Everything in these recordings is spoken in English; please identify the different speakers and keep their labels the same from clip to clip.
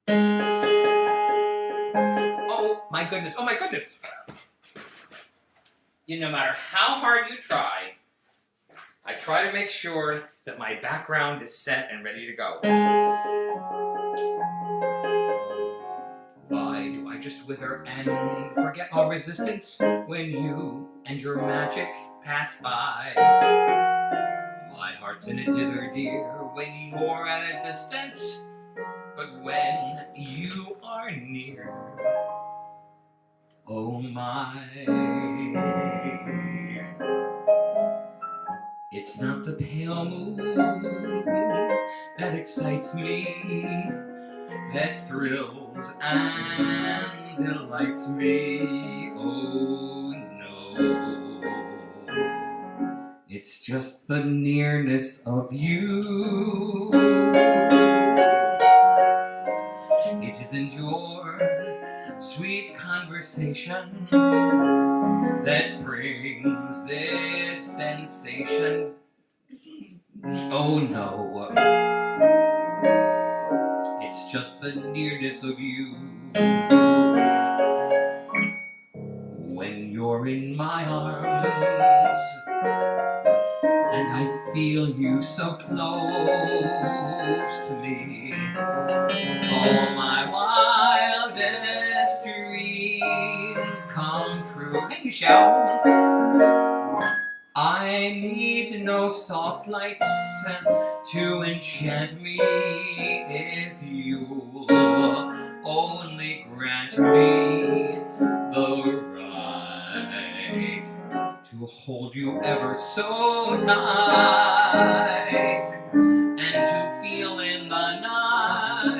Speaker 1: Oh my goodness, oh my goodness. No matter how hard you try, I try to make sure that my background is set and ready to go. Why do I just wither and forget all resistance when you and your magic pass by? My heart's in a dither, dear, when you're at a distance, but when you are near, oh my. It's not the pale moon that excites me, that thrills and delights me, oh no. It's just the nearness of you. It isn't your sweet conversation that brings this sensation, oh no. It's just the nearness of you. When you're in my arms and I feel you so close to me, all my wildest dreams come true. Hey, Michelle. I need no soft lights to enchant me if you'll only grant me the right to hold you ever so tight and to feel in the night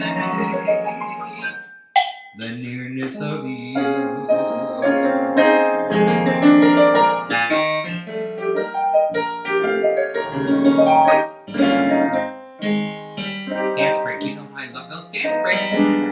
Speaker 1: the nearness of you. Dance break, you know I love those dance breaks.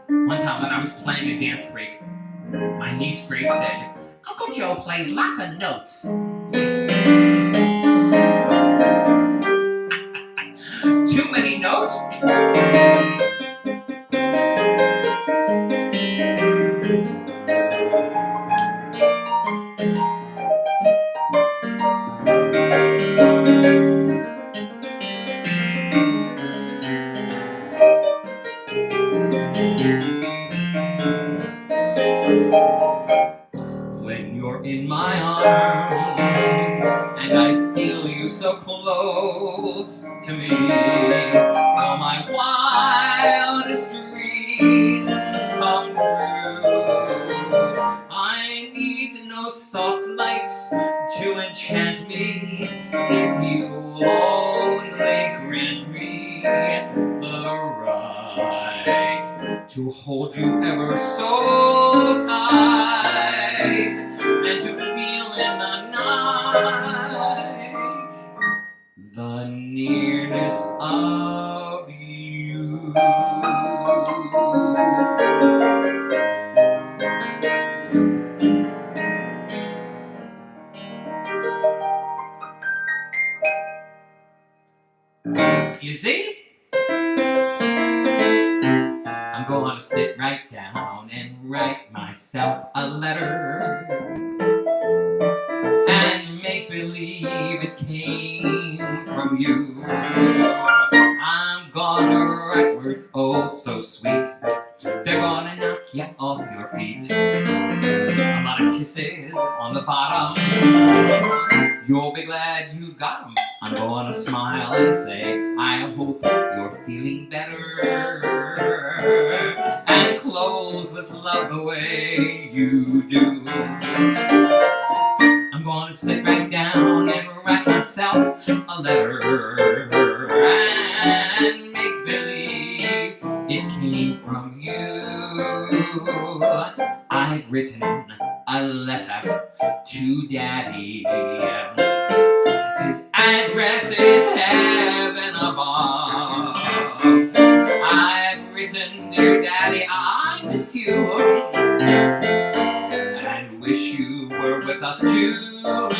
Speaker 1: One time when I was playing a dance break, my niece Grace said, Uncle Joe plays lots of notes. Too many notes? When you're in my arms and I feel you so close to me, all my wildest dreams come true. I need no soft lights to enchant me if you'll only grant me the right to hold you ever so tight and to feel in the night the nearness of you. You see? I'm going to sit right down and write myself a letter and make believe it came from you. I'm gonna write words oh so sweet, they're gonna knock you off your feet. A lot of kisses on the bottom, you'll be glad you got them. I'm gonna smile and say, I hope you're feeling better, and close with love the way you do. I'm gonna sit right down and write myself a letter and make believe it came from you. I've written a letter to Daddy. His address is heaven above. you and wish you were with us to love.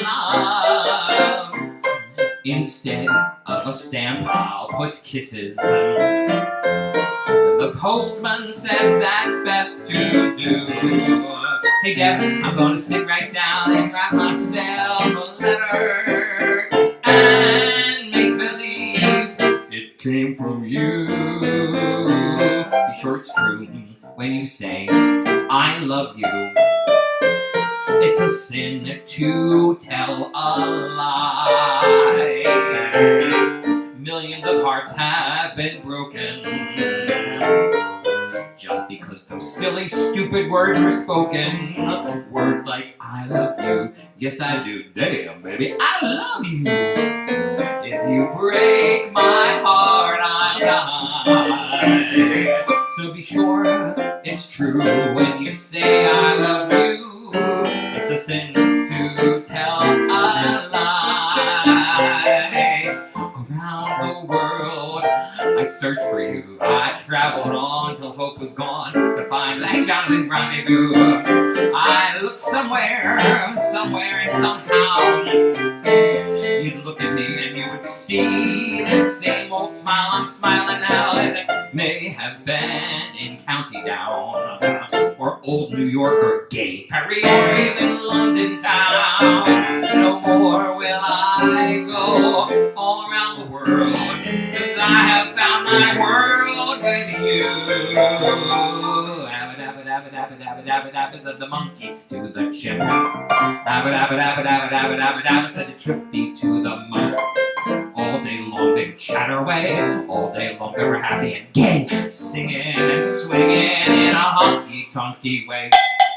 Speaker 1: Instead of a stamp, I'll put kisses. The postman says that's best to do. Hey Deb, I'm gonna sit right down and write myself a letter and make believe it came from you. Be sure it's true when you say I love you. It's a sin to tell a lie. Millions of hearts have been broken just because those silly, stupid words were spoken. Words like, I love you, yes I do, damn baby, I love you. If you break my heart, I'll die. So be sure it's true when you say I love you. It's a sin to tell a lie. Around the world I searched for you. I traveled on till hope was gone to find that Jonathan rendezvous. I looked somewhere, and somehow you'd look at me and you would see the same old smile I'm smiling now. And it may have been in County Down, or old New York, or gay Paris, or even London town. No more will I go all around the world, since I have found my world with you. Abba-dabba-dabba-dabba-dabba-dabba-dabba, said the monkey to the chimp. Abba-dabba-dabba-dabba-dabba-dabba, said the trippy to the monk. All day long they would chatter away. All day long they were happy and gay, singing and swinging in a honky-tonky way.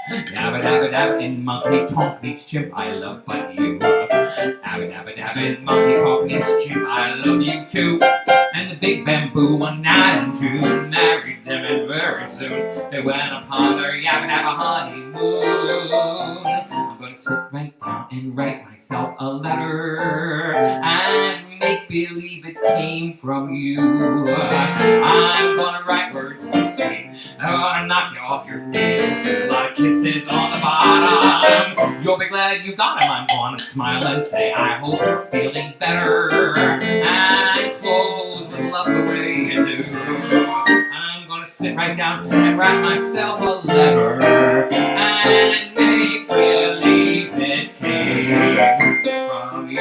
Speaker 1: Dabba-dabba-dabba, in monkey tonk meets chimp, I love but you. Dabba-dabba-dabba, in monkey tonk meets chimp, I love you too. And the big bamboo one night and June married them, and very soon they went upon their yabba-dabba honeymoon. I'm gonna sit right down and write myself a letter and make believe it came from you. I'm gonna write words so sweet, I'm gonna knock you off your feet. A lot of kisses on the bottom, you'll be glad you got them. I'm gonna smile and say I hope you're feeling better, and close with love the way you do. I'm gonna sit right down and write myself a letter and make believe it came from you.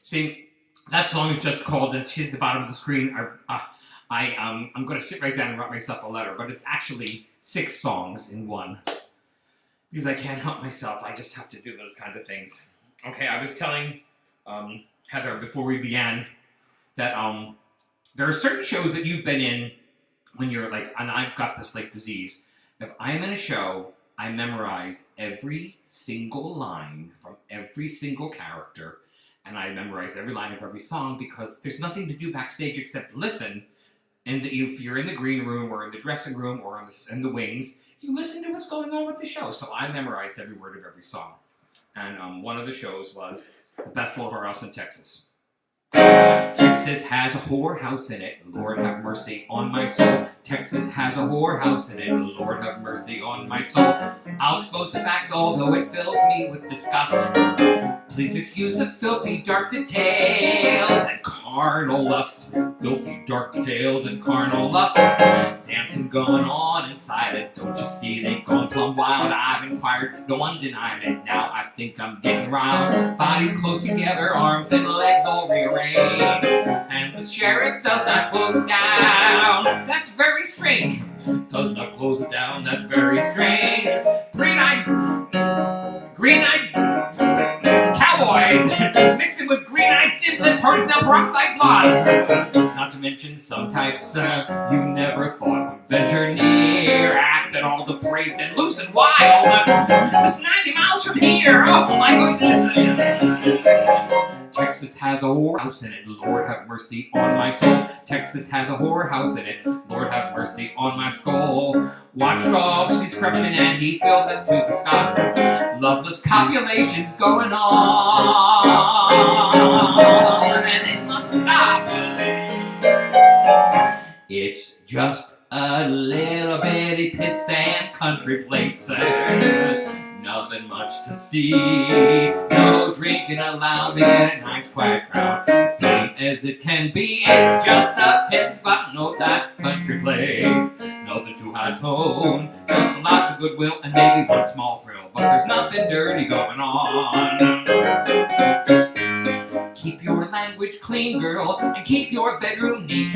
Speaker 1: See, that song is just called, and she's at the bottom of the screen. I'm going to sit right down and write myself a letter, but it's actually 6 songs in one, because I can't help myself. I just have to do those kinds of things. Okay, I was telling Heather before we began that there are certain shows that you've been in when you're like, and I've got this like disease. If I'm in a show, I memorize every single line from every single character, and I memorize every line of every song, because there's nothing to do backstage except listen. And if you're in the green room or in the dressing room or in the wings, you listen to what's going on with the show. So I memorized every word of every song. And one of the shows was the best little whorehouse in Texas. Texas has a whorehouse in it, Lord have mercy on my soul. Texas has a whorehouse in it, Lord have mercy on my soul. I'll expose the facts, although it fills me with disgust. Please excuse the filthy dark details and carnal lust. Filthy dark details and carnal lust. Dancing going on inside it, don't you see they've gone plumb wild? I've inquired, no one denied it, now I think I'm getting riled. Bodies close together, arms and legs all rearranged, and the sheriff does not close it down. That's very strange. Does not close it down, that's very strange. Green-eyed cowboys mixing with green-eyed thimblet personnel peroxide blondes. Not to mention some types you never thought would venture near, acting all depraved and loose and wild, just 90 miles from here. Oh my goodness. Texas has a whorehouse in it, Lord have mercy on my soul. Texas has a whorehouse in it, Lord have mercy on my skull. Watchdog sees corruption and he feels it to disgust. Loveless copulations going on, and it must stop. It's just a little bitty pissant country place. Nothing much to see. No drinking allowed. We get a nice quiet crowd. As plain as it can be. It's just a pit spot, no time country place. Nothing too high tone. Just lots of goodwill and maybe one small thrill. But there's nothing dirty going on. Keep your language clean, girl, and keep your bedroom neat.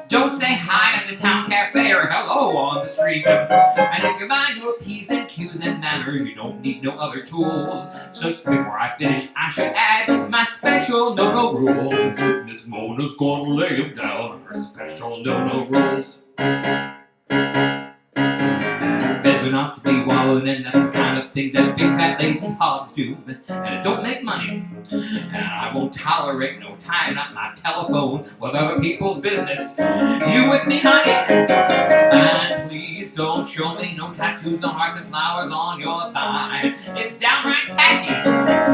Speaker 1: Don't say hi in the town cafe or hello on the street. And if you mind your P's and Q's and manners, you don't need no other tools. So before I finish, I should add my special no-no rules. Miss Mona's gonna lay 'em down, her special no-no rules. Beds are not to be wallowed in, that's the kind of thing that big fat lazy hogs do. And it don't make money. And I won't tolerate no tying up my telephone with other people's business. You with me, honey? And please don't show me no tattoos, no hearts and flowers on your thigh. It's downright tacky.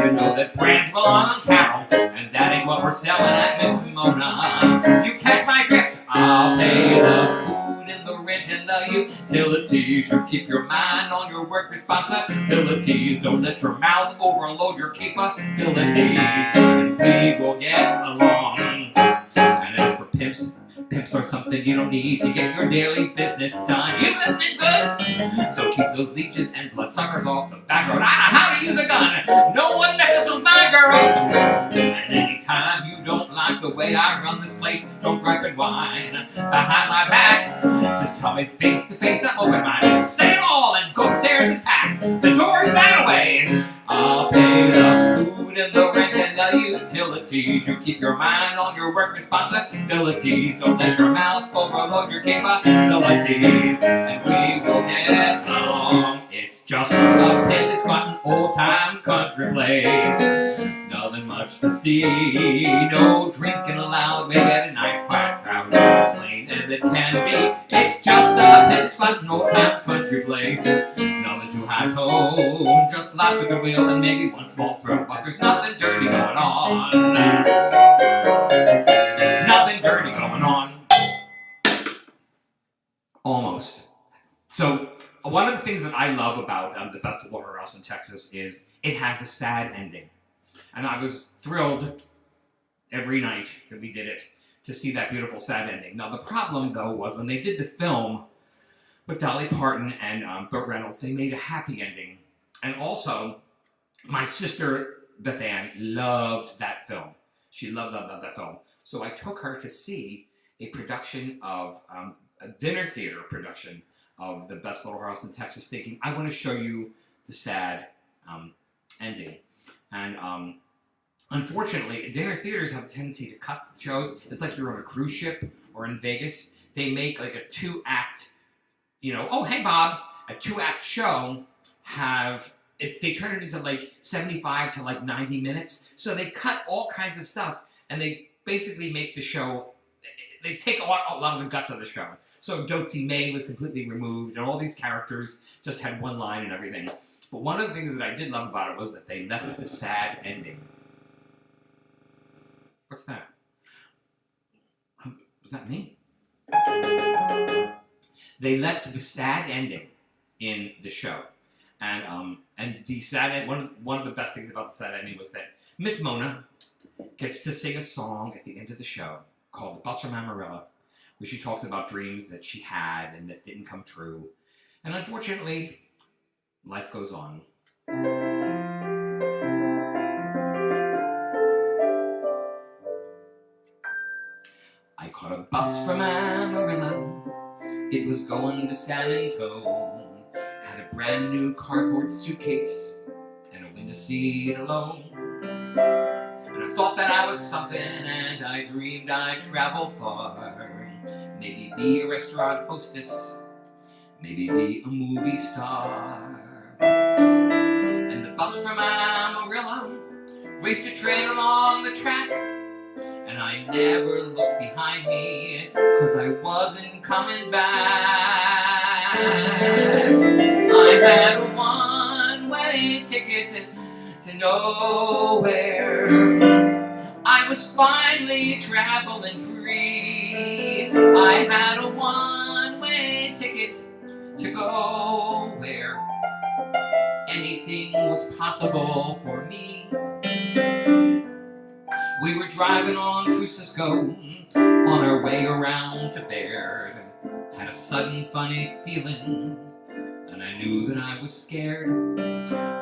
Speaker 1: You know that brands belong on cattle, and that ain't what we're selling at Miss Mona. You catch my drift? I'll pay the food and the rent and the utilities. You keep your mind on your work responsibilities. Don't let your mouth overload your capabilities, and we will get along. And as for pimps are something you don't need to get your daily business done. You listening good? So keep those leeches and bloodsuckers off the back road. I know how to use a gun. No one messes with my girls. And anytime you don't like the way I run this place, don't gripe and whine behind my back. Just tell me face to face I'm open-minded. Say it all and go upstairs and pack. The door's that way. I'll pay the food and the rent and the utilities. You keep your mind on your work responsibilities. Don't let your mouth overload your capabilities, and we will get along. It's just a pit squatting old-time country place. Nothing much to see. No drinking allowed. We get a nice quiet crowd. As plain as it can be. It's just a pit squatting old-time country place. Nothing too high tone. Just lots of goodwill and maybe one small thrill. But there's nothing dirty going on. Nothing dirty going on. Almost. So, one of the things that I love about the Best of Little House in Texas is it has a sad ending. And I was thrilled every night that we did it to see that beautiful sad ending. Now, the problem, though, was when they did the film with Dolly Parton and Burt Reynolds, they made a happy ending. And also, my sister, Beth Ann, loved that film. She loved that film. So I took her to see a production of, a dinner theater production of The Best Little House in Texas, thinking, I want to show you the sad ending. And unfortunately, dinner theaters have a tendency to cut shows. It's like you're on a cruise ship or in Vegas. They make like a 2-act, oh, hey, Bob, a 2-act show they turn it into like 75 to like 90 minutes. So they cut all kinds of stuff and they basically make the show, they take a lot of the guts of the show. So Dotsy May was completely removed and all these characters just had one line and everything. But one of the things that I did love about it was that they left the sad ending. What's that? Was that me? They left the sad ending in the show. And the sad one of the best things about the sad ending was that Miss Mona gets to sing a song at the end of the show called The Bus from Amarillo, where she talks about dreams that she had and that didn't come true. And unfortunately, life goes on. I caught a bus from Amarillo. It was going to San Antonio. Had a brand new cardboard suitcase and a window seat alone. And I thought that I was something, and I dreamed I'd travel far. Maybe be a restaurant hostess, maybe be a movie star. And the bus from Amarillo raced a train along the track, and I never looked behind me, 'cause I wasn't coming back. I had a one-way ticket to nowhere. I was finally traveling free. I had a to go where anything was possible for me. We were driving on Crucisco on our way around to Baird. Had a sudden funny feeling, and I knew that I was scared.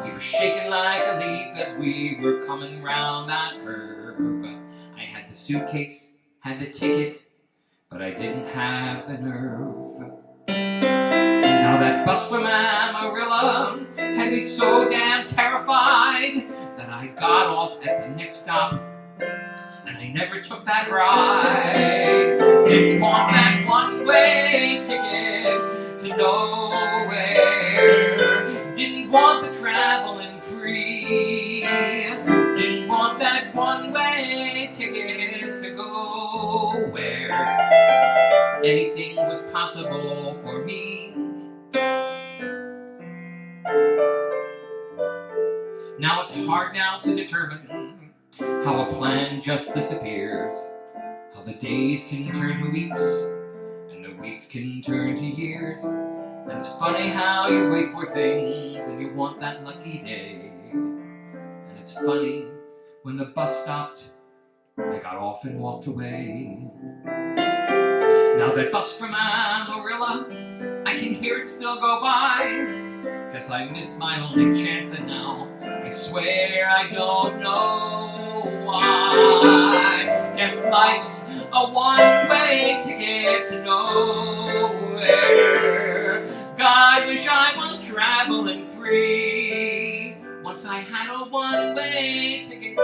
Speaker 1: We were shaking like a leaf as we were coming round that curve. I had the suitcase, had the ticket, but I didn't have the nerve. Now that bus from Amarillo had me so damn terrified that I got off at the next stop, and I never took that ride. Didn't want that one-way ticket to nowhere. Didn't want the traveling free. Didn't want that one-way ticket to go where anything was possible for me. Now it's hard now to determine how a plan just disappears, how the days can turn to weeks, and the weeks can turn to years. And it's funny how you wait for things and you want that lucky day. And it's funny, when the bus stopped, I got off and walked away. Now that bus from Amarillo, I can hear it still go by. Guess I missed my only chance, and now I swear I don't know why. Guess life's a one-way ticket to nowhere. God, wish I was traveling free. Once I had a one-way ticket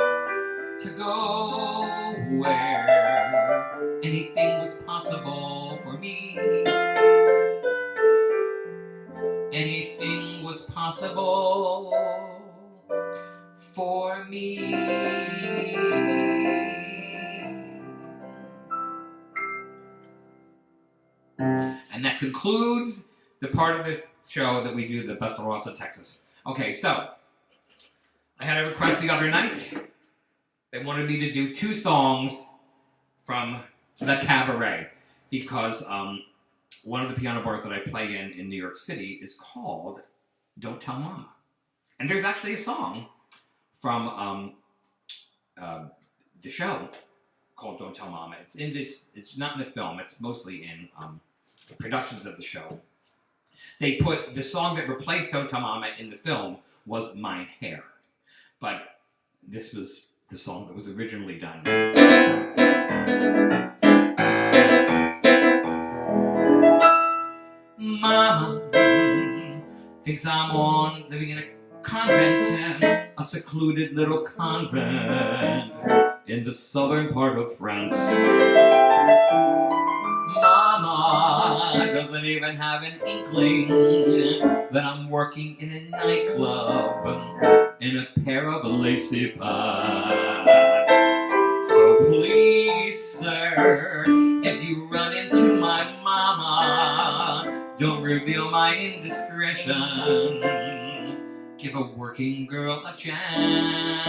Speaker 1: to go where anything was possible for me. Anything was possible for me. And that concludes the part of the show that we do, the Best of Rosa, Texas. Okay, so I had a request the other night. They wanted me to do 2 songs from the Cabaret because one of the piano bars that I play in New York City is called Don't Tell Mama. And there's actually a song from the show called Don't Tell Mama. It's not in the film, it's mostly in the productions of the show. They put the song that replaced Don't Tell Mama in the film was Mine Hair. But this was the song that was originally done. Mama thinks I'm living in a convent, a secluded little convent in the southern part of France. Mama doesn't even have an inkling that I'm working in a nightclub in a pair of lacy pants. So please, sir, if you run into my mama, don't reveal my indiscretion. Give a working girl a chance.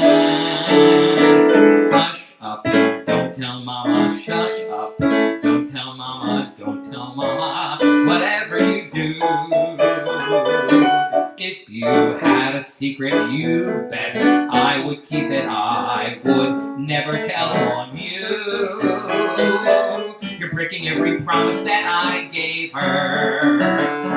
Speaker 1: Hush up, don't tell mama, shush up. Don't tell mama, don't tell mama, whatever you do. If you had a secret, you bet I would keep it. I would never tell on you. You're breaking every promise that I gave her.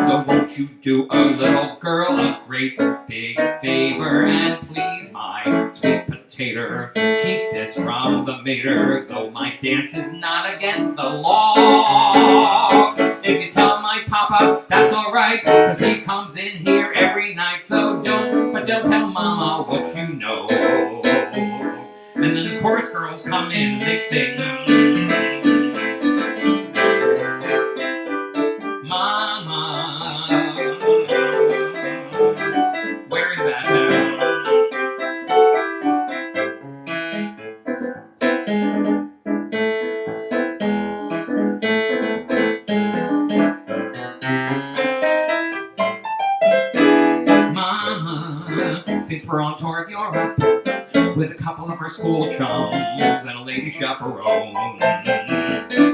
Speaker 1: So won't you do a little girl a great big favor and please my sweet potato, keep this from the mater, though my dance is not against the law. If you tell my papa, that's alright, cause he comes in here every night. So don't tell mama what you know. And then the chorus girls come in and they sing, Mama, where is that now? Mama thinks we're on tour of Europe with a couple of her school chums and a lady chaperone.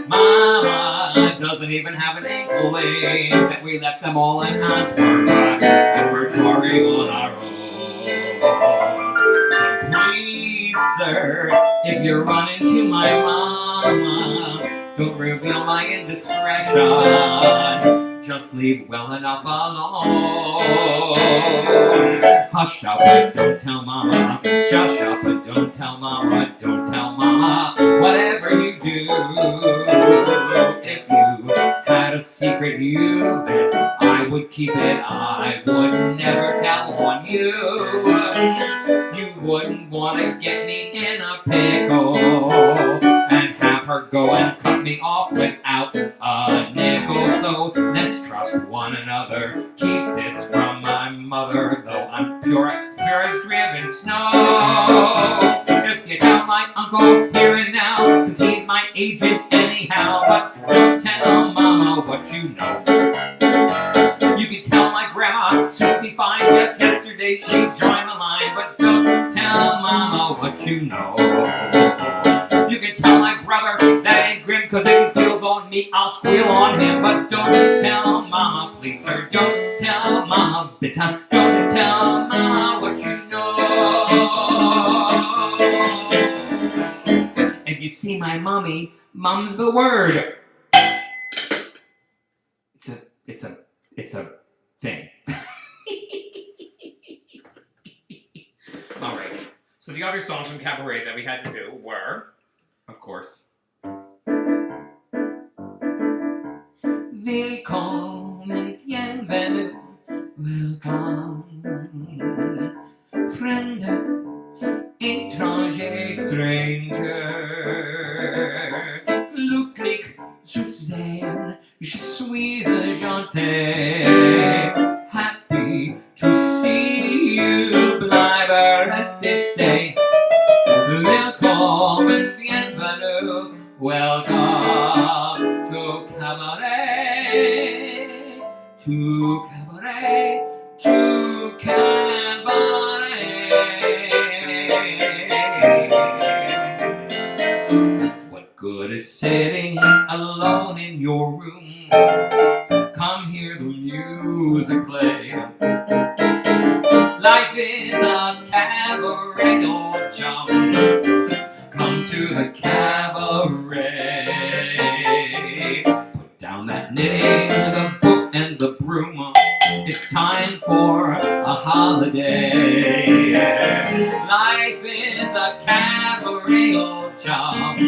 Speaker 1: Mama doesn't even have an inkling that we left them all in Antwerp and we're touring on our own. So please, sir, if you run into my mama, don't reveal my indiscretion. Just leave well enough alone. Hush up and don't tell mama. Shush up and don't tell mama. Don't tell mama whatever you do. If you had a secret, you bet I would keep it. I would never tell on you. You wouldn't want to get me in a pickle and have her go and cut me off without a nickel. So let's trust one another. Keep this from my mother, though I'm pure as driven snow. If you tell my uncle here and now, 'cause he's my agent anyhow, but don't tell mama what you know. You can tell my grandma suits me fine. Just yesterday she joined the line, but don't tell mama what you know. You can tell my brother that ain't grim, 'cause if he squeals on me, I'll squeal on him. But don't tell mama, please sir, don't tell mama, bitter. Don't tell mama what you know. If you see my mommy, mum's the word. It's a thing. All right. So the other songs from Cabaret that we had to do were, of course, Willkommen, bienvenue, welcome. Fremde, étranger, stranger. Glücklich zu sehen, je suis gentil. Happy to see you, bleibe reste stay. Willkommen, bienvenue, welcome to Cabaret, to Cabaret, to Cabaret. What good is sitting alone in your room? Come hear the music play. Life is a cabaret, old chum. Come to the cabaret. Put down that knitting, the book and the broom. It's time for a holiday. Life is a cabaret, old chum.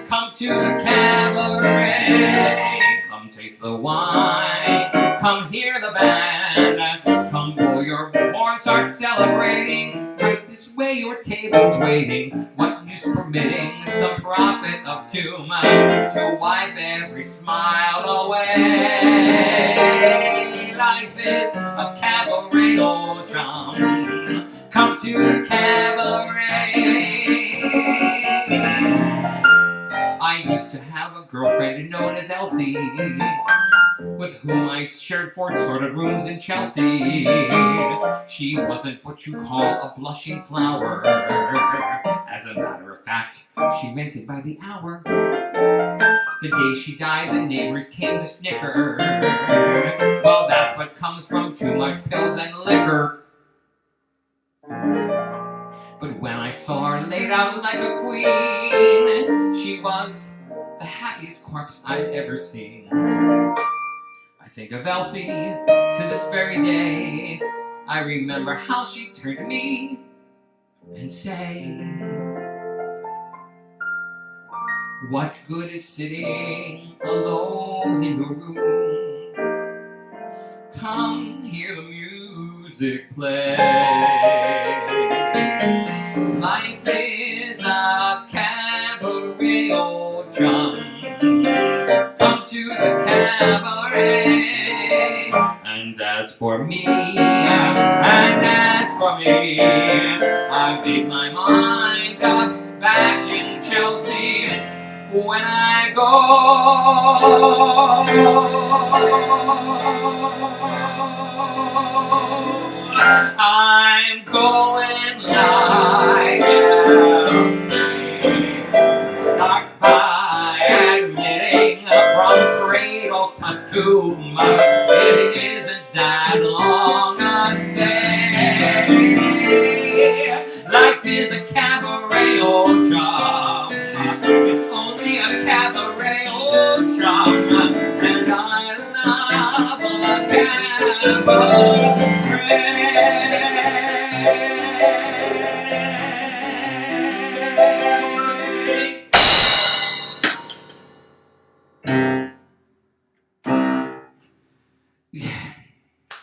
Speaker 1: Come to the cabaret. Come taste the wine. Come hear the band. Come blow your horn, start celebrating. Right this way, your table's waiting. What use permitting some prophet of doom to wipe every smile away? Life is a cabaret, old drum. Come to the cabaret. I used to have a girlfriend known as Elsie, with whom I shared 4 sorted rooms in Chelsea. She wasn't what you call a blushing flower. As a matter of fact, she rented by the hour. The day she died, the neighbors came to snicker. Well, that's what comes from too much pills and liquor. But when I saw her laid out like a queen, she was the happiest corpse I'd ever seen. I think of Elsie to this very day. I remember how she turned to me and say, what good is sitting alone in your room? Come hear the music play. Life is a cabaret, old chum. Come to the cabaret. And as for me, I made my mind up back in Chelsea. When I go, I'm going like Elsie. Start by admitting from tomorrow. It isn't that long a stay. Life is a cabaret old drum. It's only a cabaret old drum. And I love a cabaret.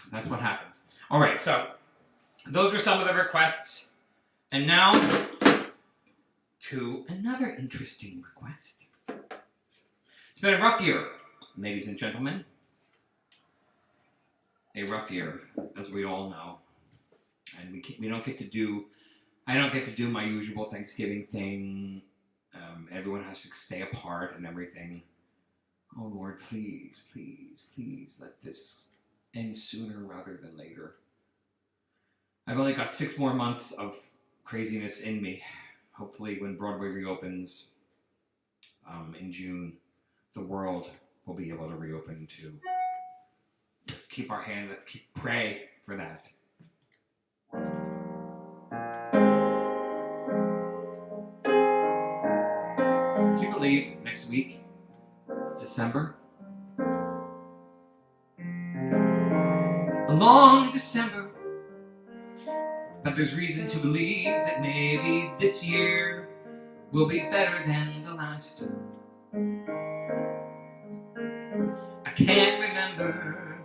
Speaker 1: That's what happens. All right, so those are some of the requests. And now to another interesting request. It's been a rough year, ladies and gentlemen. A rough year, as we all know. And we don't get to do, I don't get to do my usual Thanksgiving thing. Everyone has to stay apart and everything. Oh Lord, please, please, please let this end sooner rather than later. I've only got 6 more months of craziness in me. Hopefully when Broadway reopens in June, the world will be able to reopen too. Let's keep our hand, let's keep pray for that. Do you believe next week it's December? A long December. But there's reason to believe that maybe this year will be better than the last. I can't remember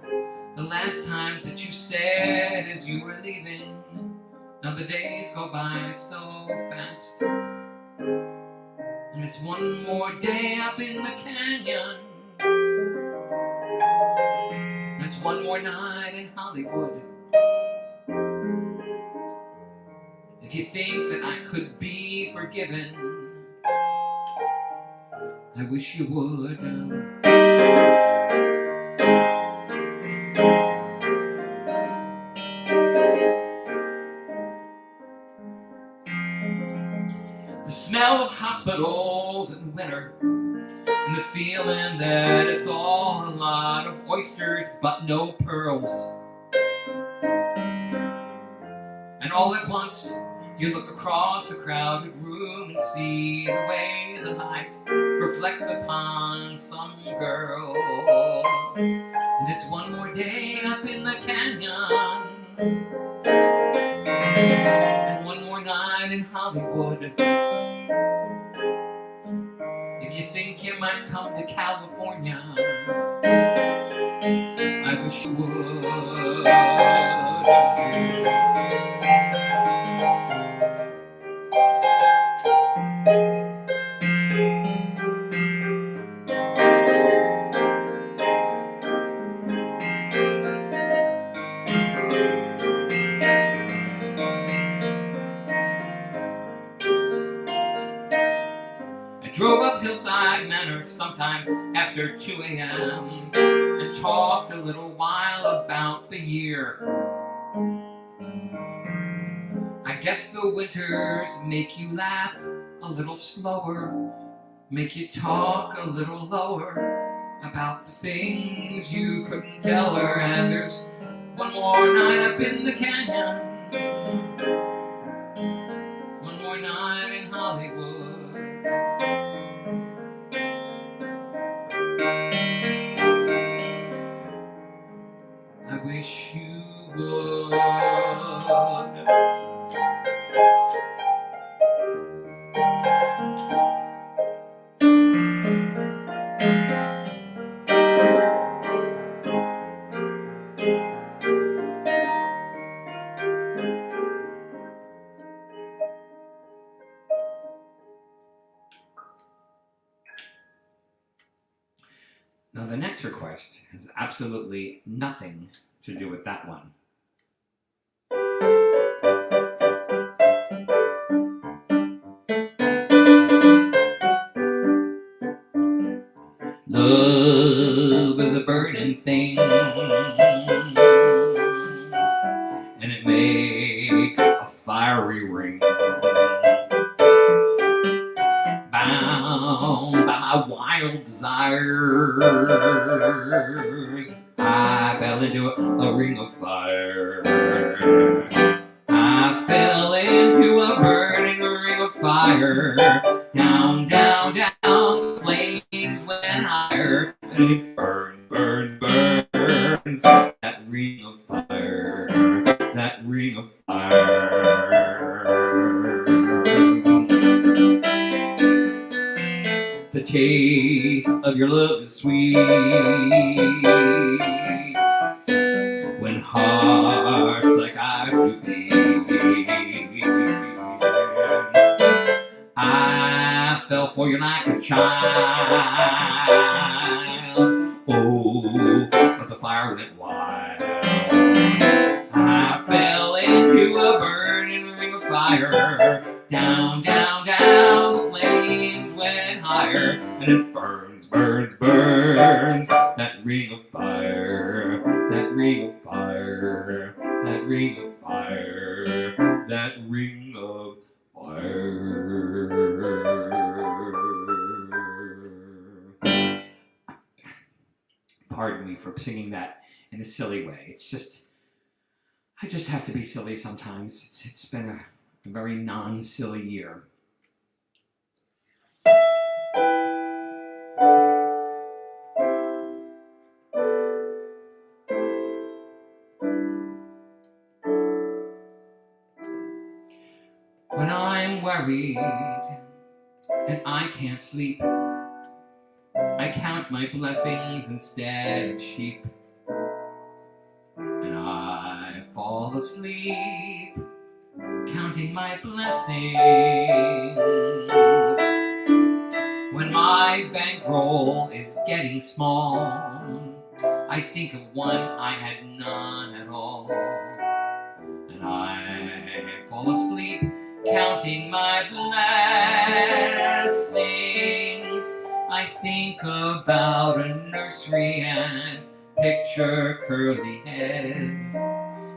Speaker 1: the last time that you said as you were leaving, now the days go by so fast. And it's one more day up in the canyon. And it's one more night in Hollywood. If you think that I could be forgiven, I wish you would. The smell of hospitals in winter, and the feeling that it's all a lot of oysters but no pearls. And all at once, you look across a crowded room and see the way the light reflects upon some girl. And it's one more day up in the canyon, and one more night in Hollywood. If you think you might come to California, I wish you would. Drove up Hillside Manor sometime after 2 a.m. and talked a little while about the year. I guess the winters make you laugh a little slower, make you talk a little lower about the things you couldn't tell her. And there's one more night up in the canyon, one more night in Hollywood. I wish you would. Now the next request has absolutely nothing to do with that one. Love is a burning thing, and it makes a fiery ring, bound by my wire wild desires. I fell into a ring of fire. I fell into a burning ring of fire. Down, down, down, the flames went higher. And it burned, burned, burns. That ring of fire. That ring of fire. The taste of your love is sweet. When hearts like ours do beat. I fell for you like a child. Oh, but the fire went wild. I fell into a burning ring of fire. Down, down, down, the flames went higher. And it burns, burns, burns. That ring of fire. That ring of fire. That ring of fire. That ring of fire. Pardon me for singing that in a silly way. It's just, I just have to be silly sometimes. It's been a very non-silly year. When I'm worried and I can't sleep, I count my blessings instead of sheep. And I fall asleep counting my blessings. When my bankroll is getting small, I think of one I had none at all. And I fall asleep counting my blessings. I think about a nursery and picture curly heads.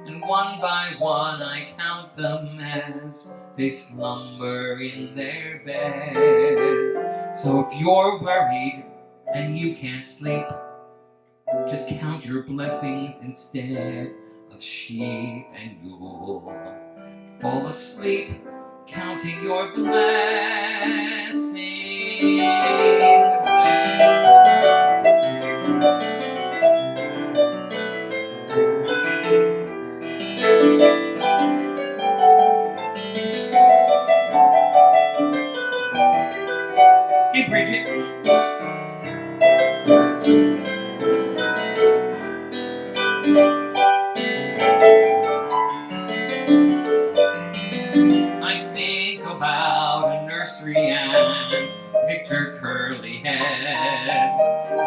Speaker 1: And one by one I count them as they slumber in their beds. So if you're worried and you can't sleep, just count your blessings instead of sheep, and you'll fall asleep counting your blessings. Hey, Bridget. I think about a nursery and picture curly heads.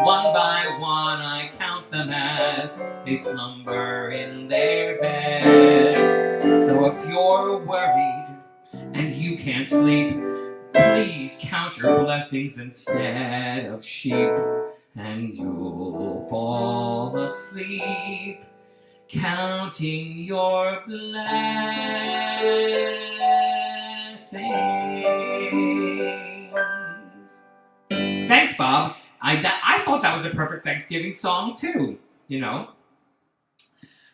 Speaker 1: One by one I count them as they slumber in their beds. So if you're worried and you can't sleep, please count your blessings instead of sheep, and you'll fall asleep counting your blessings. Thanks, Bob. I thought that was a perfect Thanksgiving song, too, you know.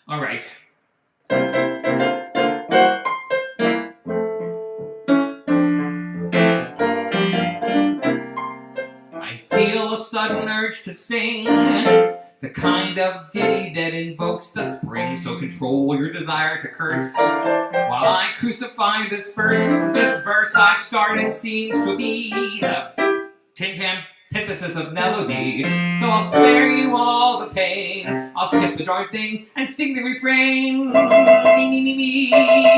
Speaker 1: All right. I feel a sudden urge to sing the kind of ditty that invokes the spring. So control your desire to curse while I crucify this verse. This verse I've started seems to be the antithesis of melody. So I'll spare you all the pain. I'll skip the dark thing and sing the refrain. Me, me, me, me,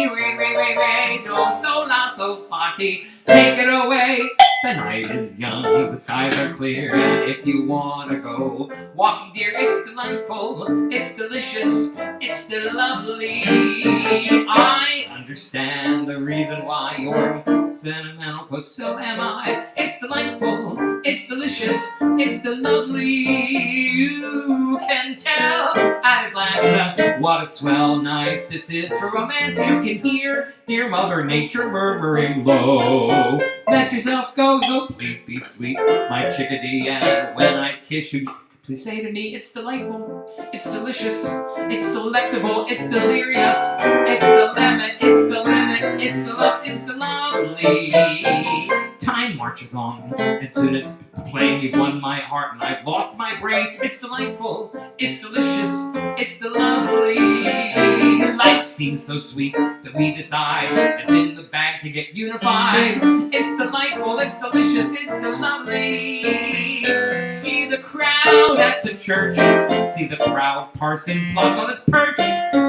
Speaker 1: re, re, re, re, do, so, la, so, fa, ti. Take it away. The night is young, the skies are clear, and if you want to go walking, dear, it's delightful, it's delicious, it's lovely. I understand the reason why you're sentimental, 'cause so am I. It's delightful, it's delicious, it's the lovely. You can tell at a glance what a swell night this is for romance. You can hear dear Mother Nature murmuring low. Let yourself go, so please be sweet, my chickadee, and when I kiss you, please say to me, it's delightful, it's delicious, it's delectable, it's delirious, it's the lemon, it's the limit, it's the lux, it's the lovely. Time marches on, and soon it's plain you've won my heart and I've lost my brain. It's delightful, it's delicious, it's the lovely. Life seems so sweet that we decide it's in the bag to get unified. It's delightful, it's delicious, it's the lovely. See the crowd at the church, see the proud parson plot on his perch,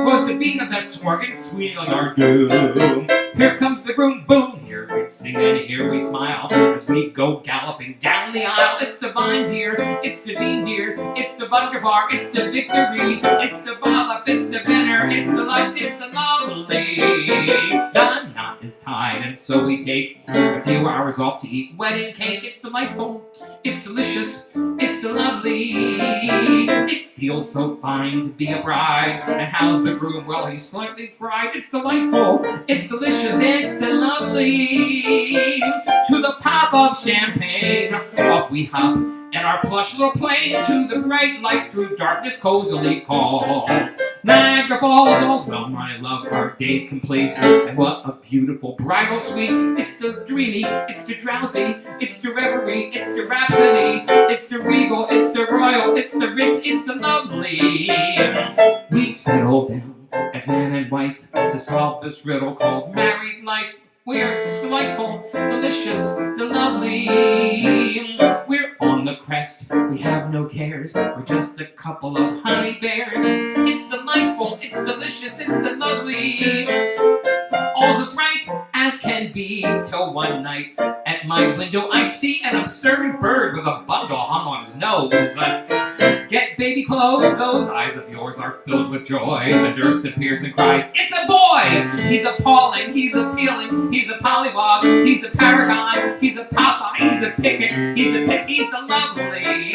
Speaker 1: was the beat of that swarging squealing our doom. Here comes the groom, boom, here we sing and here we smile as we go galloping down the aisle. It's divine, dear, it's divine, dear, it's the wunderbar, it's the victory, it's the wallop, it's the winner, it's the lux, it's the lovely. The knot is tied, and so we take a few hours off to eat wedding cake. It's delightful, it's delicious, it's the lovely. It feels so fine to be a bride. And how's the groom? Well, he's slightly fried. It's delightful, it's delicious, it's the lovely. To the pop of champagne, off we hop, and our plush little plane to the bright light through darkness cozily calls. Niagara Falls, all's well, my love, our day's complete. And what a beautiful bridal suite. It's the dreamy, it's the drowsy, it's the reverie, it's the rhapsody, it's the regal, it's the royal, it's the rich, it's the lovely. We settle down as man and wife to solve this riddle called married life. We're delightful, delicious, the lovely. We're on the crest, we have no cares, we're just a couple of honey bears. It's delightful, it's delicious, it's the lovely. All's as right as can be, till one night at my window I see an absurd bird with a bundle hung on his nose. Get baby clothes, those eyes of yours are filled with joy. The nurse appears and cries, it's a boy! He's appalling, he's appealing, he's a pollywog, he's a paragon, he's a papa, he's a picket, he's a pick, he's the lovely.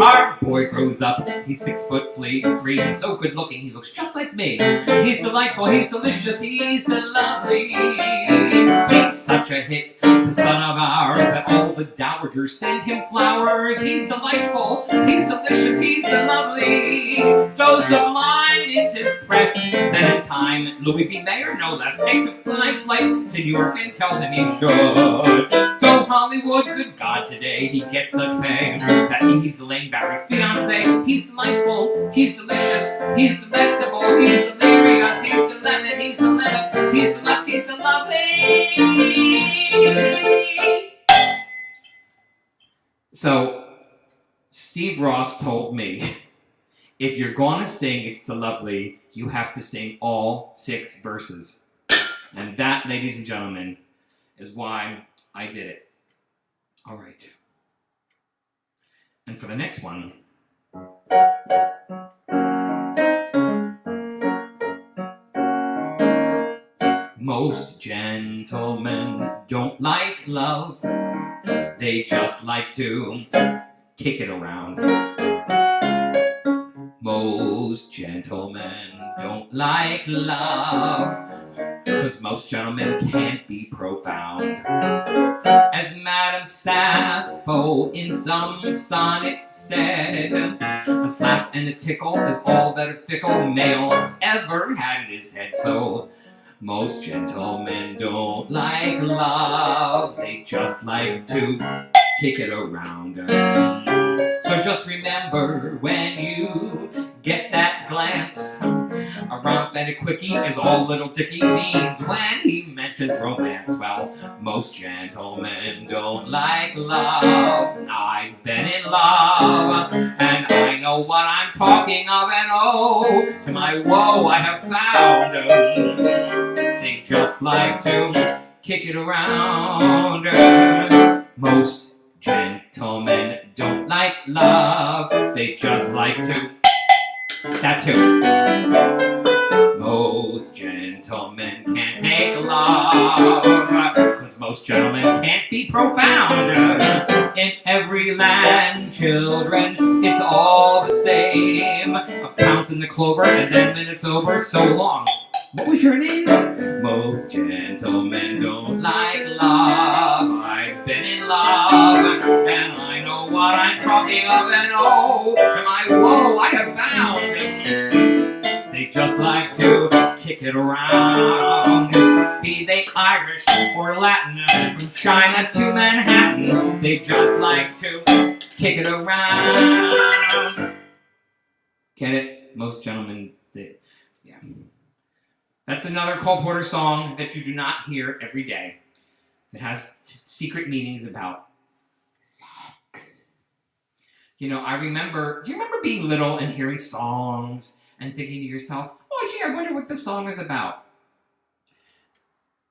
Speaker 1: Our boy grows up, he's 6'3", he's so good looking, he looks just like me. He's delightful, he's delicious, he's the lovely. He's such a hit, the son of ours, that all the dowagers send him flowers. He's delightful, he's delicious, he's the lovely. So sublime is his press that in time Louis B. Mayer, no less, takes a flight to New York and tells him he should go Hollywood. Good God, today he gets such pay that he's Elaine Barry's fiancé. He's delightful, he's delicious, he's delectable, he's delirious, he's the lemon, he's the lemon, he's the lux, he's the lovely. So Steve Ross told me, if you're gonna sing It's the Lovely, you have to sing all 6 verses. And that, ladies and gentlemen, is why I did it. All right. And for the next one, most gentlemen don't like love. They just like to kick it around. Most gentlemen don't like love, 'cause most gentlemen can't be profound. As Madame Sappho in some sonnet said, a slap and a tickle is all that a fickle male ever had in his head. So most gentlemen don't like love, they just like to kick it around. So just remember, when you get that glance, a romp and a quickie is all little Dickie means when he mentions romance. Well, most gentlemen don't like love. I've been in love, and I know what I'm talking of, and oh, to my woe I have found they just like to kick it around. Most gentlemen don't like love, they just like to, that too. most gentlemen can't take love, 'cause most gentlemen can't be profound. In every land, children, it's all the same. A pounce in the clover and then minutes over, so long. What was your name? Most gentlemen don't like love. I've been in love, and I know what I'm talking of, and oh, to my woe, I have found they just like to kick it around. Be they Irish or Latin, from China to Manhattan, they just like to kick it around. Get it? Most gentlemen, yeah. That's another Cole Porter song that you do not hear every day. It has secret meanings about sex. You know, do you remember being little and hearing songs and thinking to yourself, oh gee, I wonder what this song is about?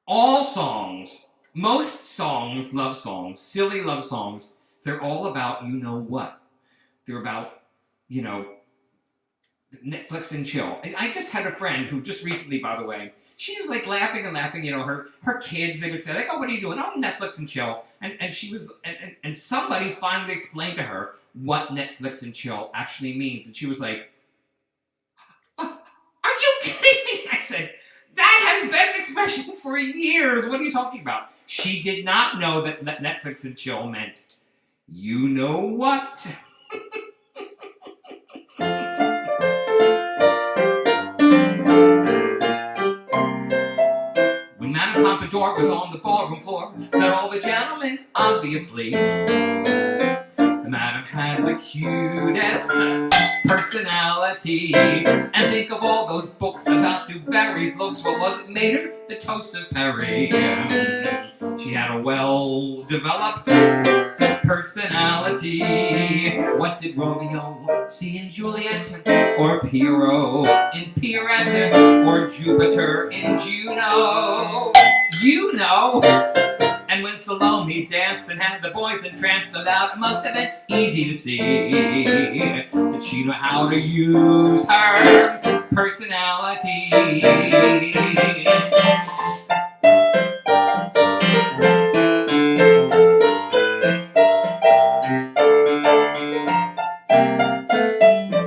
Speaker 1: All songs, most songs, love songs, silly love songs, they're all about you know what. They're about, you know, Netflix and chill. I just had a friend who just recently, by the way, she was like laughing and laughing, you know, her kids, they would say like, oh, what are you doing? Oh, Netflix and chill. And she was, and somebody finally explained to her what Netflix and chill actually means. And she was like, are you kidding me? I said, that has been an expression for years. What are you talking about? She did not know that Netflix and chill meant, you know what? When Madame Pompadour was on the ballroom floor, said all the gentlemen, obviously, the Madame had the cutest personality. And think of all those books about Du Barry's looks. What was it made her? The Toast of Paris. She had a well-developed personality. What did Romeo see in Juliet? Or Pierrot in Pierrette? Or Jupiter in Juno? You know! And when Salome danced and had the boys entranced aloud, it must have been easy to see that she knew how to use her personality.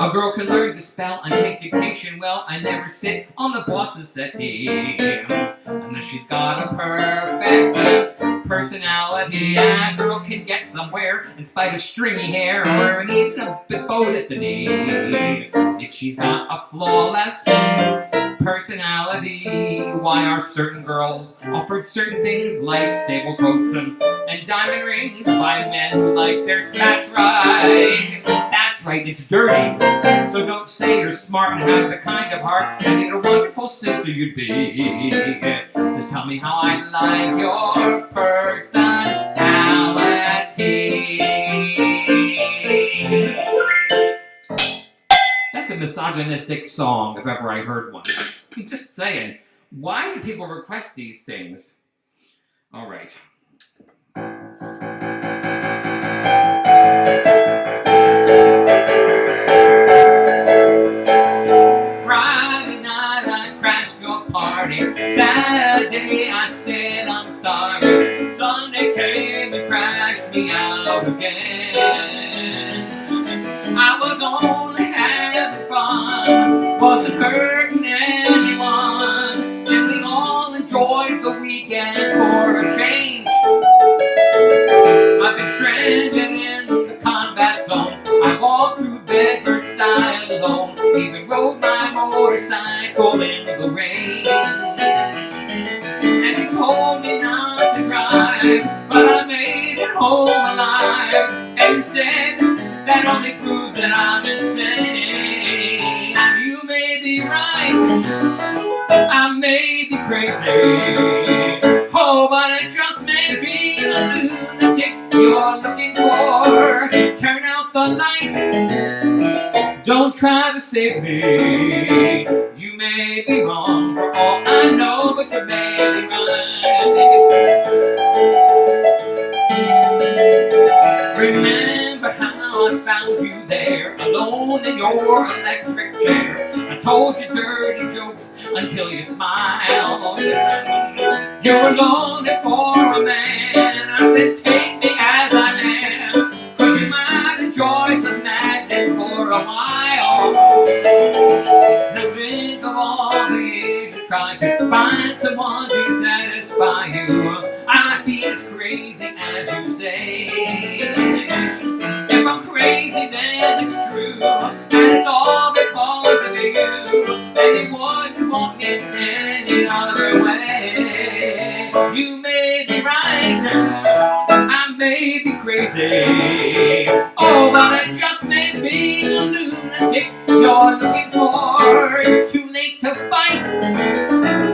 Speaker 1: A girl can learn to spell and take dictation well and never sit on the boss's settee unless she's got a perfect personality. A girl can get somewhere in spite of stringy hair or even a bit bowed at the knee if she's got a flawless personality. Why are certain girls offered certain things like stable coats and diamond rings by men who like their spats right? That's right, it's dirty. So don't say you're smart and have the kind of heart and need a wonderful sister you'd be. Just tell me how I like your personality. That's a misogynistic song if ever I heard one. I'm just saying, why do people request these things? All right. Friday night I crashed your party. Saturday I said I'm sorry. Sunday came and crashed me out again. I was only having fun, wasn't hurting anyone, and we all enjoyed the weekend for a change. I've been stranded in the combat zone. I walked through Bedford style alone, even rode my motorcycle in the rain. And you told me not to drive, but I made it home alive. And you said that only proves that I'm insane. And you may be right, I may be crazy. Oh, but it just may be the lunatic you're looking for. Turn out the light, don't try to save me. You may be wrong for all I know, but you may be right. Remember how I found you there, alone in your electric chair. I told you dirty jokes until you smiled. You were longing for a man. I said, take me as I am, 'cause you might enjoy some madness for a while. Now think of all the years you tried to find someone to satisfy you. I might be as crazy as you say. If I'm crazy, then it's true, and it's all because of you, and you wouldn't want me any other way. You may be right, I may be crazy, oh, but it just may be the lunatic you're looking for. It's too late to fight,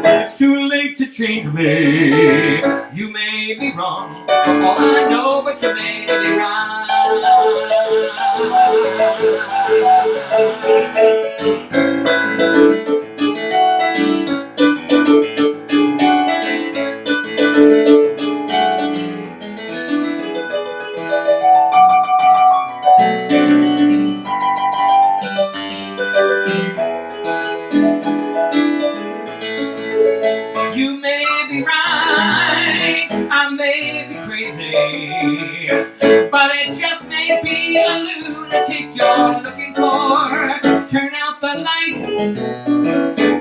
Speaker 1: it's too late to change me. You may be wrong, for all I know, but you may be right. You may be right, I may be crazy, but it just may be a lunatic you're looking for. Turn out the light,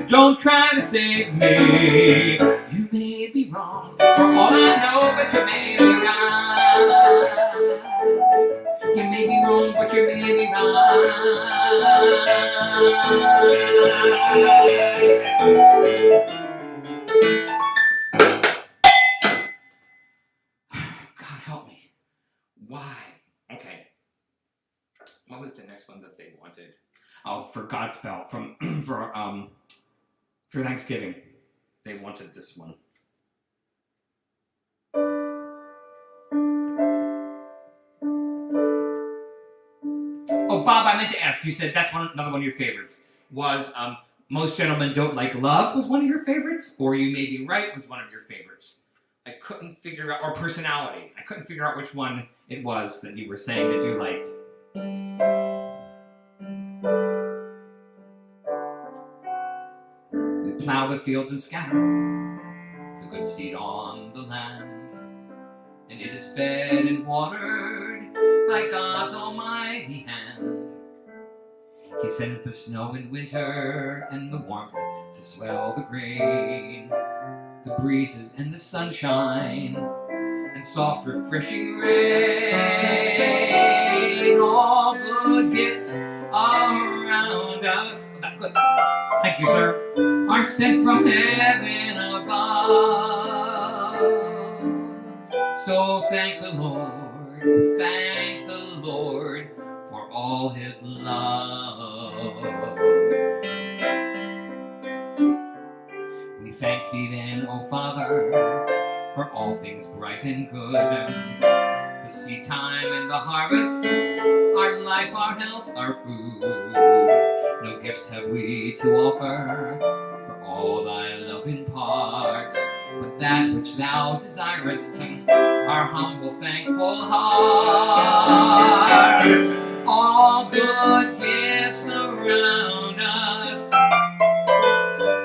Speaker 1: don't try to save me. You may be wrong, for all I know, but you may be right. You may be wrong, but you may be right. God help me. Why? Okay. What was the next one that they wanted? Oh, for Godspell from for Thanksgiving. They wanted this one. Oh, Bob, I meant to ask. You said that's another one of your favorites. Was Most Gentlemen Don't Like Love was one of your favorites? Or You May Be Right was one of your favorites? I couldn't figure out, or Personality. I couldn't figure out which one it was that you were saying that you liked. We plow the fields and scatter the good seed on the land, and it is fed and watered by God's almighty hand. He sends the snow in winter and the warmth to swell the grain, the breezes and the sunshine, and soft refreshing rain. All good gifts around us. Good. Thank you, sir. Are sent from heaven above. So thank the Lord, thank the Lord for all his love. We thank thee then, O Father, for all things bright and good, the seed time and the harvest, our life, our health, our food. No gifts have we to offer, for all thy love imparts, but that which thou desirest, our humble thankful hearts. All good gifts around us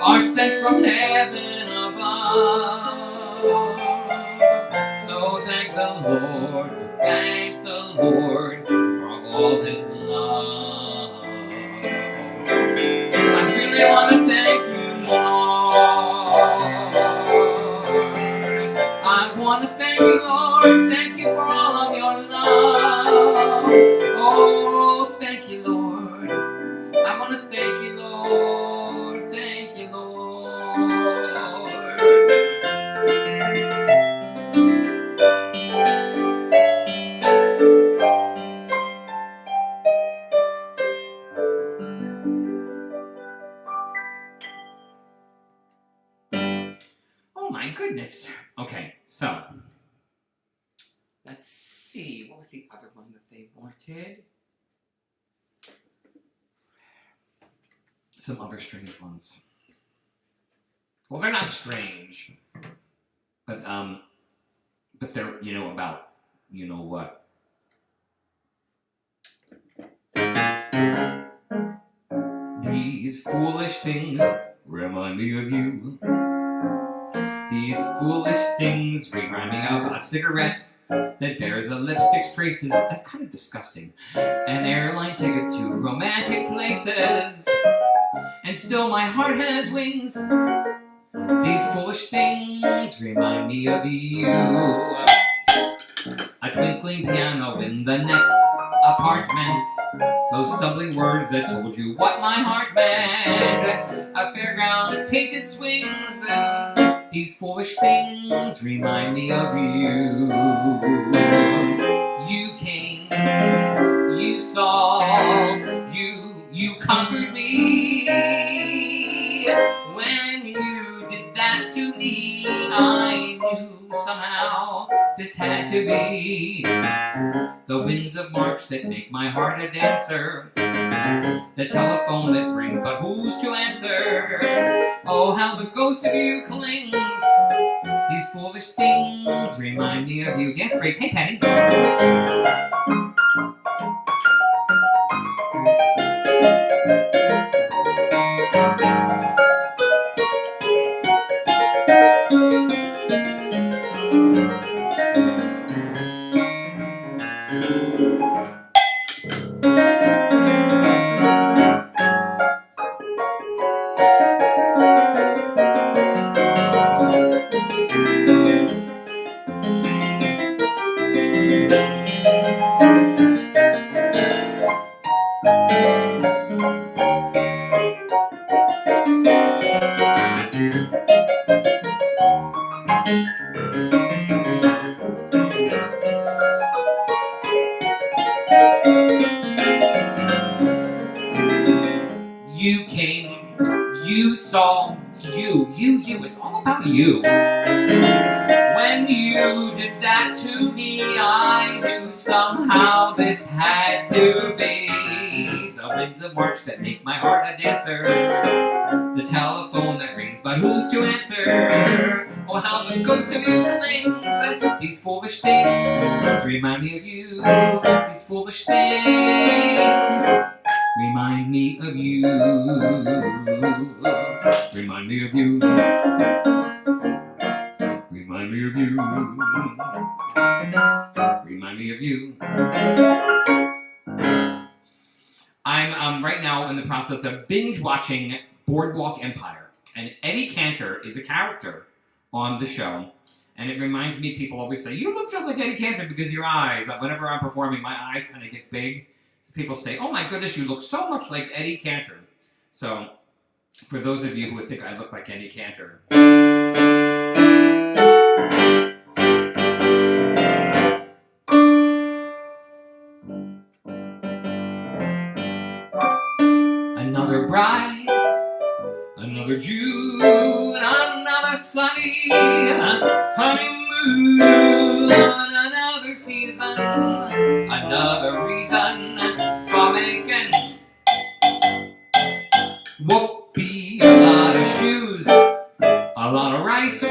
Speaker 1: are sent from heaven above. So thank the Lord, thank the Lord for all his love. I really want to thank you, Lord. I want to thank you, Lord. Thank you for all of your love. Oh, thank you, Lord. I want to thank you, Lord. Thank you, Lord. Oh my goodness. Okay, so let's see. What was the other one that they wanted? Some other strange ones. Well, they're not strange, but they're, about, what. These foolish things remind me of you. These foolish things remind me of a cigarette that bears a lipstick's traces. That's kind of disgusting. An airline ticket to romantic places, and still my heart has wings. These foolish things remind me of you. A twinkling piano in the next apartment, those stumbling words that told you what my heart meant. A fairground's painted swings. These foolish things remind me of you. You came, you saw, you conquered me. When you did that to me, I knew somehow this had to be. The winds of March that make my heart a dancer, the telephone that rings, but who's to answer? Oh, how the ghost of you clings. These foolish things remind me of you. Dance break. Hey, Penny. You came, you saw, you. It's all about you. When you did that to me, I knew somehow this had to be. The winds of March that make my heart a dancer, the telephone that rings, but who's to answer? Oh, how the ghost of you clings. These foolish things remind me of you. These foolish things remind me of you. Remind me of you. Remind me of you. Remind me of you. I'm right now in the process of binge watching Boardwalk Empire, and Eddie Cantor is a character on the show, and it reminds me, people always say, you look just like Eddie Cantor because your eyes, whenever I'm performing, my eyes kind of get big. So people say, oh my goodness, you look so much like Eddie Cantor. So for those of you who would think I look like Eddie Cantor, another bride, another June, another sunny honeymoon, another season, another reason for making whoopee. A lot of shoes, a lot of rice.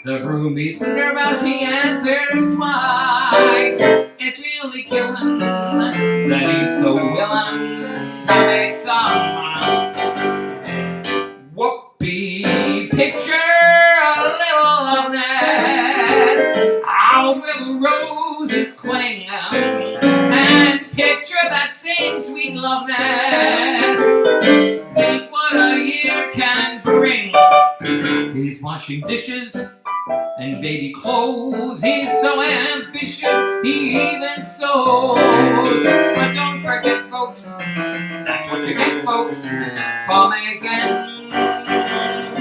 Speaker 1: The roomie's nervous, he answers twice. It's really killing that he's so willing to make some whoopee. Picture a little loveness out where the roses cling, and picture that same sweet loveness. Think what a year can bring. He's washing dishes and baby clothes. He's so ambitious, he even sews. But don't forget, folks, that's what you get, folks, for making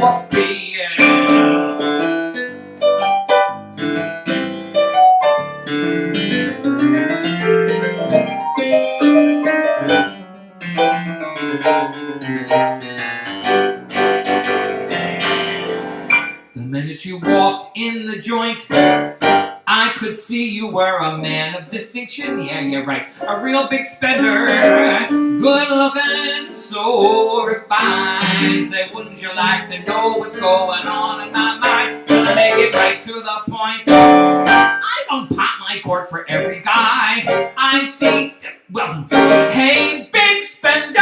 Speaker 1: whoopee. The minute you walked in the joint, I could see you were a man of distinction. Yeah, you're right. A real big spender. Good looking, so refined. Say, wouldn't you like to know what's going on in my mind? Gonna make it right to the point. I don't pop my cork for every guy I see. Well, hey, big spender.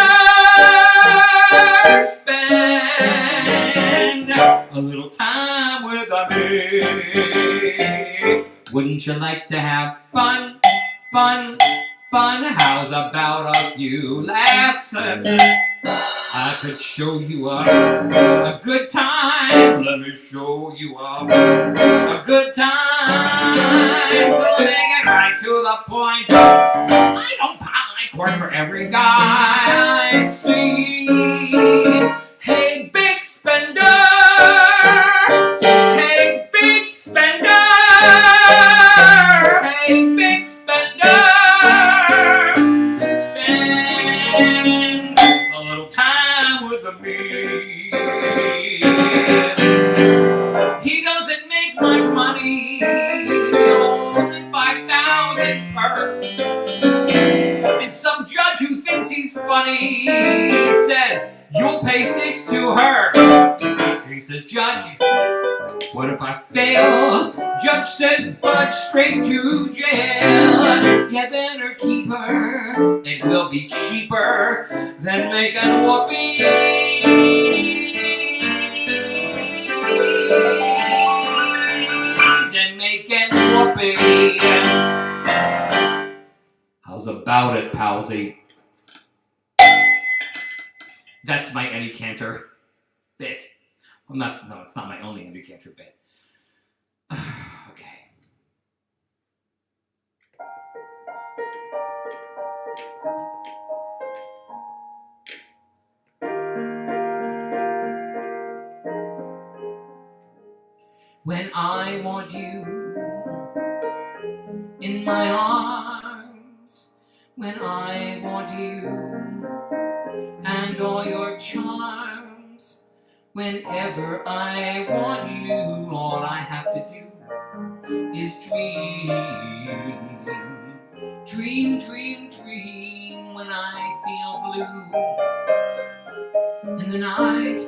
Speaker 1: wouldn't you like to have fun? Fun, fun, how's about a few laughs? I could show you a good time. Let me show you a good time. So let me get right to the point. I don't pop my cork for every guy I see. Hey, big spender. Hey, big spender. Hey, big spender. Spend a little time with me. He doesn't make much money, only 5,000 per. And some judge who thinks he's funny says, you'll pay 6 to her. He says, Judge, what if I fail? Judge says, budge straight to jail. Yeah, better keep her. It will be cheaper than making whoopee. Than making whoopee. How's about it, palsy? That's my Eddie Cantor bit. Well, no, it's not my only Eddie Cantor bit. Okay. When I want you in my arms, when I want you and all your charms, whenever I want you, all I have to do is dream. Dream, dream, dream when I feel blue. In the night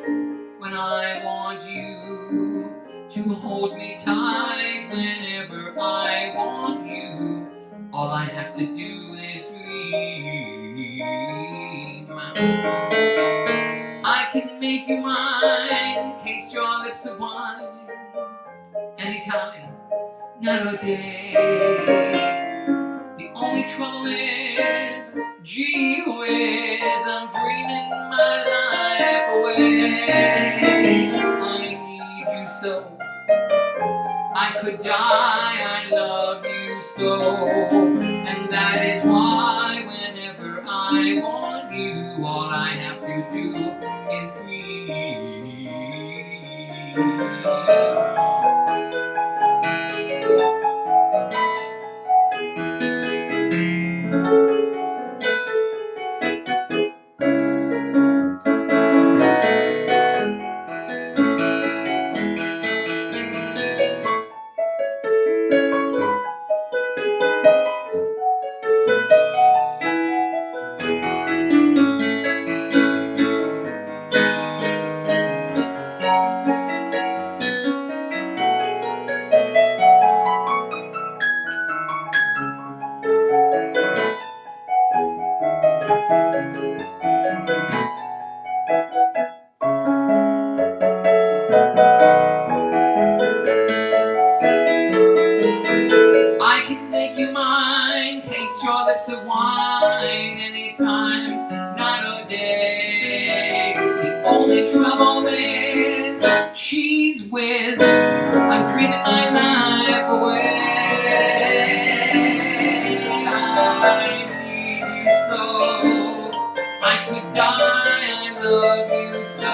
Speaker 1: when I want you to hold me tight, whenever I want you, all I have to do is dream. I can make you mine, taste your lips of wine, anytime, night or day. The only trouble is, gee whiz, I'm dreaming my life away. I need you so, I could die, I love you so. And that is why whenever I want you, all I have to do is dream. I can make you mine, taste your lips of wine, anytime, night or day. The only trouble is cheese whiz, I'm dreaming my life away. I need you so, I could die, I love you so.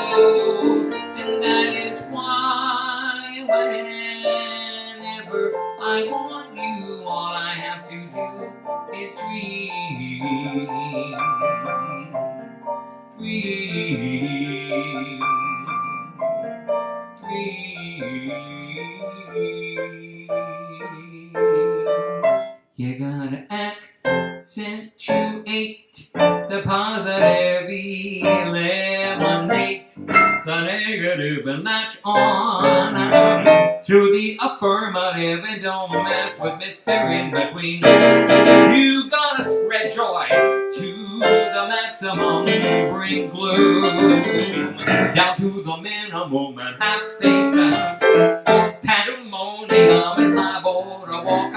Speaker 1: And that is why whenever I want you, all I have to do is dream. Dream. Dream. You gotta accentuate the positive, eliminate the negative, and latch on to the affirmative, and don't mess with Mr. In Between. You gotta spread joy to the maximum, bring gloom down to the minimum, and have faith, or pandemonium is liable to walk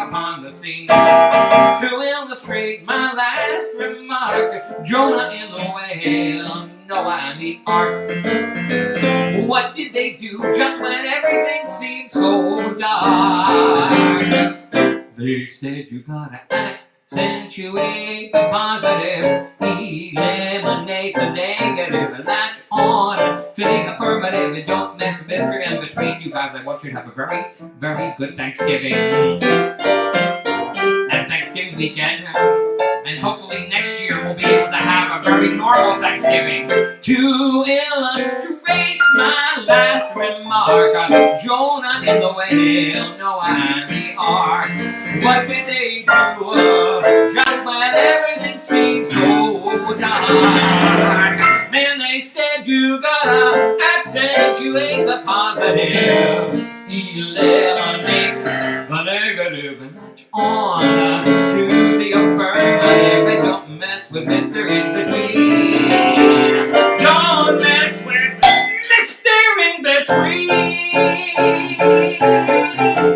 Speaker 1: using to illustrate my last remark. Jonah in the whale, no, I'm the ark. What did they do just when everything seemed so dark? They said you gotta accentuate the positive, eliminate the negative, and latch on to the affirmative, and don't mess with Mr. In Between. You guys, I want you to have a very, very good Thanksgiving and Thanksgiving weekend. And hopefully next year we'll be able to have a very normal Thanksgiving. To illustrate my last remark, Jonah in the whale, no, I'm the ark. What did they do just when everything seemed so dark? Man, they said you gotta accentuate the positive, eliminate the negative, and latch on to the affirmative, and don't mess with Mr. In Between. Don't mess with Mr. In Between.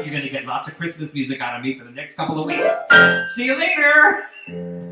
Speaker 1: You're gonna get lots of Christmas music out of me for the next couple of weeks. See you later.